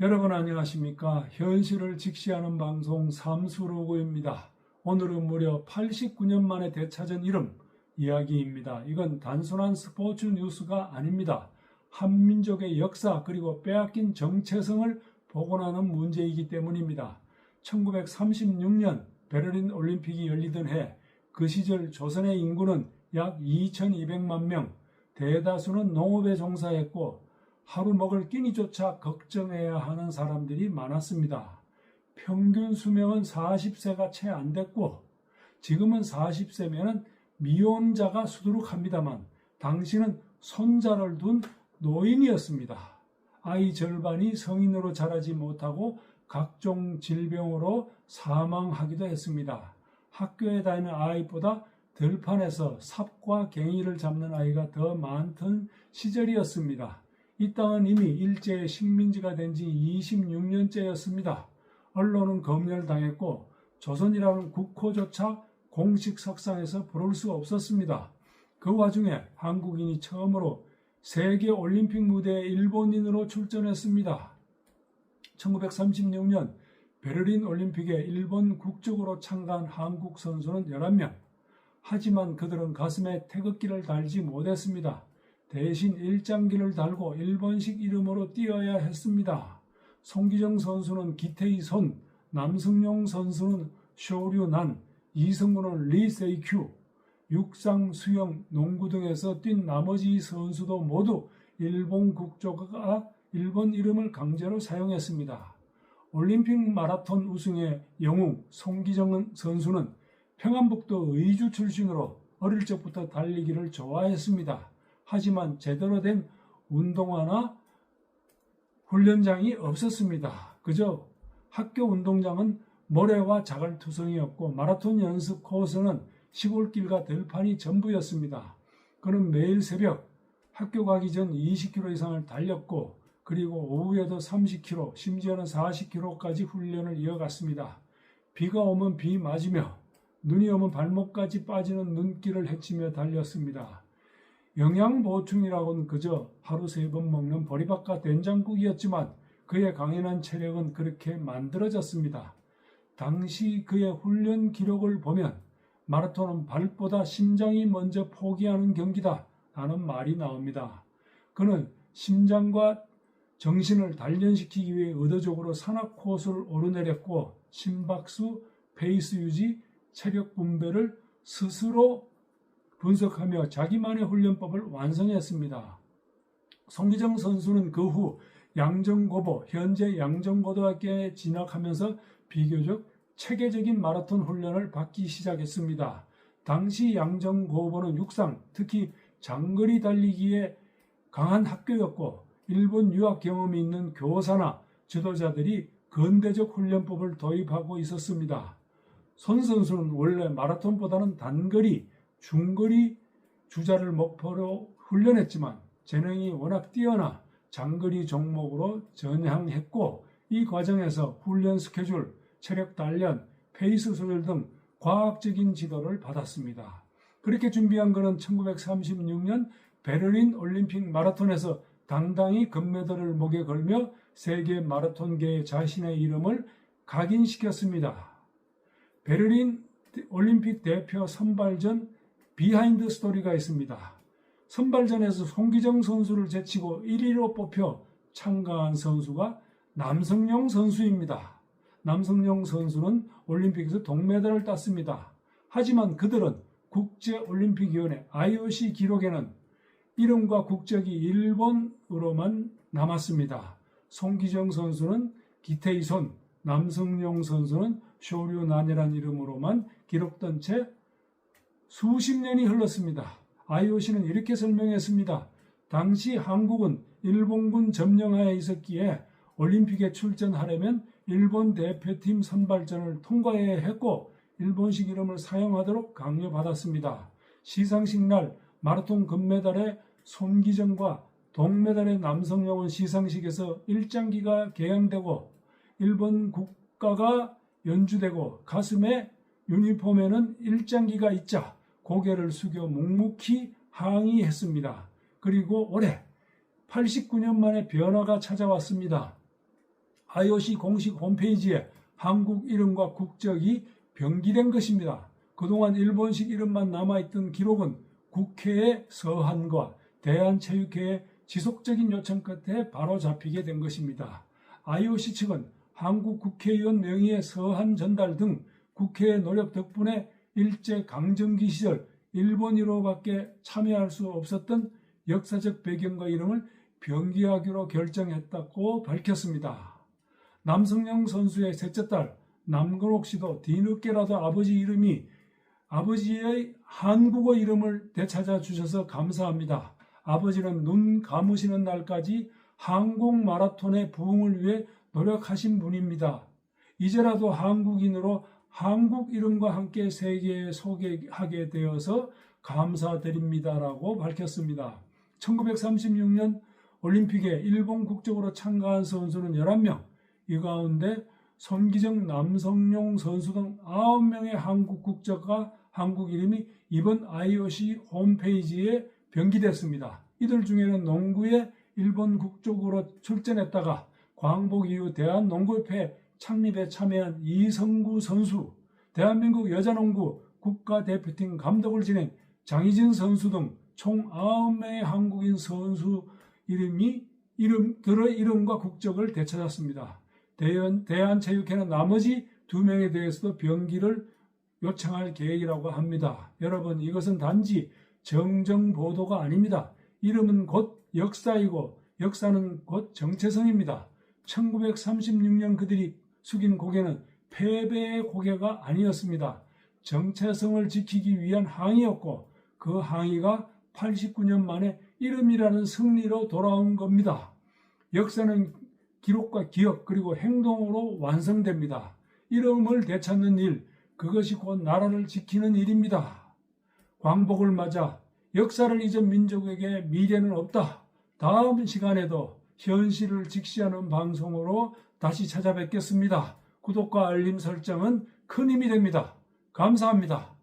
여러분 안녕하십니까? 현실을 직시하는 방송 삼수로그입니다. 오늘은 무려 89년 만에 되찾은 이름 이야기입니다. 이건 단순한 스포츠 뉴스가 아닙니다. 한민족의 역사 그리고 빼앗긴 정체성을 복원하는 문제이기 때문입니다. 1936년 베를린 올림픽이 열리던 해 그 시절 조선의 인구는 약 2200만 명, 대다수는 농업에 종사했고 하루 먹을 끼니조차 걱정해야 하는 사람들이 많았습니다. 평균 수명은 40세가 채 안 됐고 지금은 40세면 미혼자가 수두룩합니다만 당시는 손자를 둔 노인이었습니다. 아이 절반이 성인으로 자라지 못하고 각종 질병으로 사망하기도 했습니다. 학교에 다니는 아이보다 들판에서 삽과 갱이를 잡는 아이가 더 많던 시절이었습니다. 이 땅은 이미 일제의 식민지가 된 지 26년째였습니다. 언론은 검열당했고 조선이라는 국호조차 공식 석상에서 부를 수 없었습니다. 그 와중에 한국인이 처음으로 세계올림픽 무대에 일본인으로 출전했습니다. 1936년 베를린 올림픽에 일본 국적으로 참가한 한국 선수는 11명. 하지만 그들은 가슴에 태극기를 달지 못했습니다. 대신 일장기를 달고 일본식 이름으로 뛰어야 했습니다. 송기정 선수는 기태희 손, 남승용 선수는 쇼류난, 이승우는 리세이큐, 육상, 수영, 농구 등에서 뛴 나머지 선수도 모두 일본 국적과 일본 이름을 강제로 사용했습니다. 올림픽 마라톤 우승의 영웅 송기정 선수는 평안북도 의주 출신으로 어릴 적부터 달리기를 좋아했습니다. 하지만 제대로 된 운동화나 훈련장이 없었습니다. 그저 학교 운동장은 모래와 자갈투성이었고 마라톤 연습 코스는 시골길과 들판이 전부였습니다. 그는 매일 새벽 학교 가기 전 20km 이상을 달렸고 그리고 오후에도 30km, 심지어는 40km까지 훈련을 이어갔습니다. 비가 오면 비 맞으며 눈이 오면 발목까지 빠지는 눈길을 헤치며 달렸습니다. 영양 보충이라고는 그저 하루 3번 먹는 보리밥과 된장국이었지만 그의 강인한 체력은 그렇게 만들어졌습니다. 당시 그의 훈련 기록을 보면 마라톤은 발보다 심장이 먼저 포기하는 경기다 라는 말이 나옵니다. 그는 심장과 정신을 단련시키기 위해 의도적으로 산악 코스를 오르내렸고 심박수, 페이스 유지, 체력 분배를 스스로 분석하며 자기만의 훈련법을 완성했습니다. 송기정 선수는 그 후 양정고보, 현재 양정고등학교에 진학하면서 비교적 체계적인 마라톤 훈련을 받기 시작했습니다. 당시 양정고보는 육상, 특히 장거리 달리기에 강한 학교였고 일본 유학 경험이 있는 교사나 지도자들이 근대적 훈련법을 도입하고 있었습니다. 손 선수는 원래 마라톤보다는 단거리, 중거리 주자를 목표로 훈련했지만 재능이 워낙 뛰어나 장거리 종목으로 전향했고 이 과정에서 훈련 스케줄, 체력 단련, 페이스 조절 등 과학적인 지도를 받았습니다. 그렇게 준비한 그는 1936년 베를린 올림픽 마라톤에서 당당히 금메달을 목에 걸며 세계 마라톤계에 자신의 이름을 각인시켰습니다. 베를린 올림픽 대표 선발전 비하인드 스토리가 있습니다. 선발전에서 송기정 선수를 제치고 1위로 뽑혀 참가한 선수가 남성용 선수입니다. 남성용 선수는 올림픽에서 동메달을 땄습니다. 하지만 그들은 국제올림픽위원회 IOC 기록에는 이름과 국적이 일본으로만 남았습니다. 송기정 선수는 기태희 손, 남성용 선수는 쇼류난이라는 이름으로만 기록된 채 수십 년이 흘렀습니다. IOC는 이렇게 설명했습니다. 당시 한국은 일본군 점령하에 있었기에 올림픽에 출전하려면 일본 대표팀 선발전을 통과해야 했고 일본식 이름을 사용하도록 강요받았습니다. 시상식 날 마라톤 금메달의 송기정과 동메달의 남성용은 시상식에서 일장기가 개양되고 일본 국가가 연주되고 가슴에 유니폼에는 일장기가 있자 고개를 숙여 묵묵히 항의했습니다. 그리고 올해 89년 만에 변화가 찾아왔습니다. IOC 공식 홈페이지에 한국 이름과 국적이 변기된 것입니다. 그동안 일본식 이름만 남아있던 기록은 국회의 서한과 대한체육회의 지속적인 요청 끝에 바로 잡히게 된 것입니다. IOC 측은 한국 국회의원 명의의 서한 전달 등 국회의 노력 덕분에 일제강점기 시절 일본어로밖에 참여할 수 없었던 역사적 배경과 이름을 변기하기로 결정했다고 밝혔습니다. 남성영 선수의 셋째 딸 남건옥 씨도 뒤늦게라도 아버지의 한국어 이름을 되찾아 주셔서 감사합니다. 아버지는 눈 감으시는 날까지 한국 마라톤의 부흥을 위해 노력하신 분입니다. 이제라도 한국인으로 한국 이름과 함께 세계에 소개하게 되어서 감사드립니다라고 밝혔습니다. 1936년 올림픽에 일본 국적으로 참가한 선수는 11명, 이 가운데 손기정, 남성용 선수 등 9명의 한국 국적과 한국 이름이 이번 IOC 홈페이지에 변기됐습니다. 이들 중에는 농구에 일본 국적으로 출전했다가 광복 이후 대한농구협회 창립에 참여한 이성구 선수, 대한민국 여자농구 국가대표팀 감독을 지낸 장희진 선수 등 총 9명의 한국인 선수 이름과 국적을 되찾았습니다. 대한체육회는 나머지 2명에 대해서도 변기를 요청할 계획이라고 합니다. 여러분, 이것은 단지 정정보도가 아닙니다. 이름은 곧 역사이고 역사는 곧 정체성입니다. 1936년 그들이 숙인 고개는 패배의 고개가 아니었습니다. 정체성을 지키기 위한 항의였고 그 항의가 89년 만에 이름이라는 승리로 돌아온 겁니다. 역사는 기록과 기억 그리고 행동으로 완성됩니다. 이름을 되찾는 일, 그것이 곧 나라를 지키는 일입니다. 광복을 맞아 역사를 잊은 민족에게 미래는 없다. 다음 시간에도 현실을 직시하는 방송으로 다시 찾아뵙겠습니다. 구독과 알림 설정은 큰 힘이 됩니다. 감사합니다.